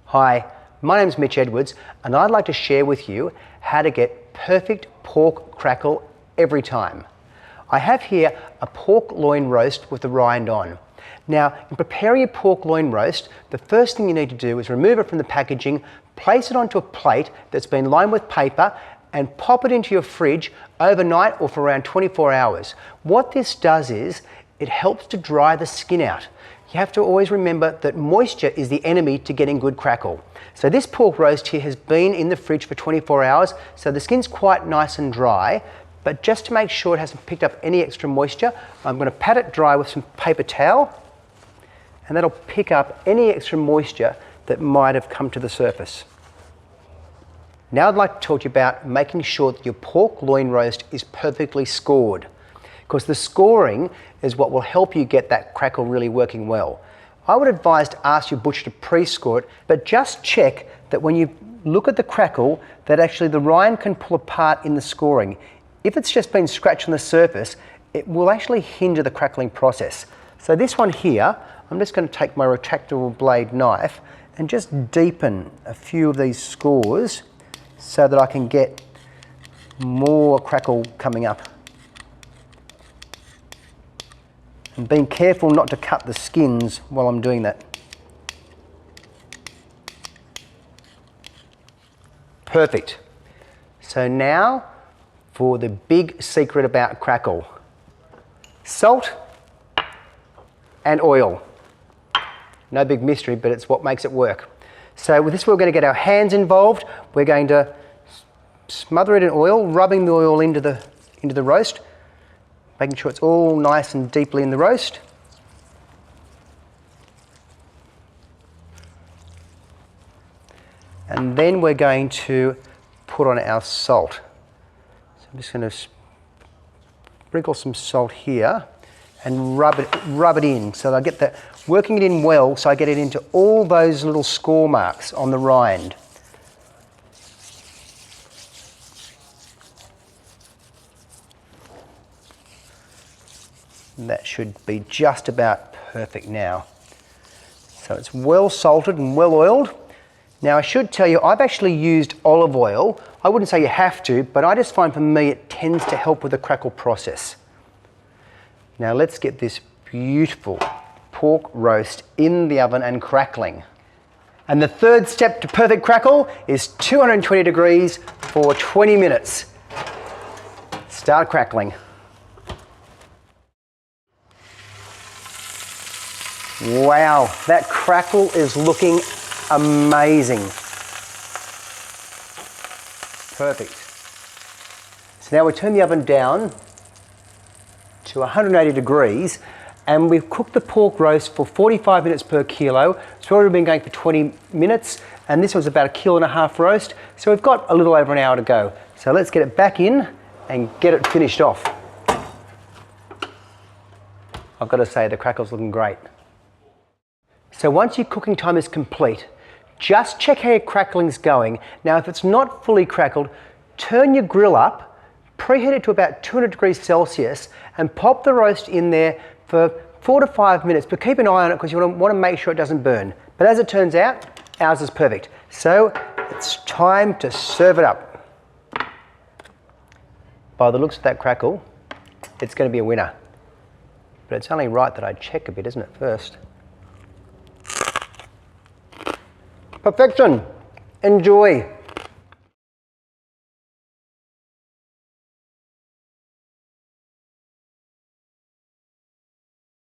Hi, my name's Mitch Edwards and I'd like to share with you how to get perfect pork crackle every time. I have here a pork loin roast with the rind on. Now, in preparing a pork loin roast, the first thing you need to do is remove it from the packaging, place it onto a plate that's been lined with paper and pop it into your fridge overnight or for around 24 hours. What this does is it helps to dry the skin out. You have to always remember that moisture is the enemy to getting good crackle. So this pork roast here has been in the fridge for 24 hours, so the skin's quite nice and dry, but just to make sure it hasn't picked up any extra moisture, I'm going to pat it dry with some paper towel, and that'll pick up any extra moisture that might have come to the surface. Now I'd like to talk to you about making sure that your pork loin roast is perfectly scored, because the scoring is what will help you get that crackle really working well. I would advise to ask your butcher to pre-score it, but just check that when you look at the crackle that actually the rind can pull apart in the scoring. If it's just been scratched on the surface, it will actually hinder the crackling process. So this one here, I'm just going to take my retractable blade knife and just deepen a few of these scores so that I can get more crackle coming up. And being careful not to cut the skins while I'm doing that. Perfect. So now for the big secret about crackle. Salt and oil. No big mystery, but it's what makes it work. So with this we're going to get our hands involved. We're going to smother it in oil, rubbing the oil into the roast, making sure it's all nice and deeply in the roast. And then we're going to put on our salt. So I'm just going to sprinkle some salt here and rub it in so that I get that, working it in well so I get it into all those little score marks on the rind. And that should be just about perfect now. So it's well salted and well oiled. Now I should tell you, I've actually used olive oil. I wouldn't say you have to, but I just find for me it tends to help with the crackle process. Now let's get this beautiful pork roast in the oven and crackling. And the third step to perfect crackle is 220 degrees for 20 minutes. Start crackling. Wow, that crackle is looking amazing. Perfect. So now we turn the oven down to 180 degrees and we've cooked the pork roast for 45 minutes per kilo. It's already been going for 20 minutes and this was about 1.5 kilo roast. So we've got a little over an hour to go. So let's get it back in and get it finished off. I've got to say the crackle's looking great. So once your cooking time is complete, just check how your crackling's going. Now if it's not fully crackled, turn your grill up, preheat it to about 200 degrees Celsius and pop the roast in there for 4 to 5 minutes, but keep an eye on it because you want to make sure it doesn't burn. But as it turns out, ours is perfect. So it's time to serve it up. By the looks of that crackle, it's going to be a winner. But it's only right that I check a bit, isn't it, first? Perfection. Enjoy.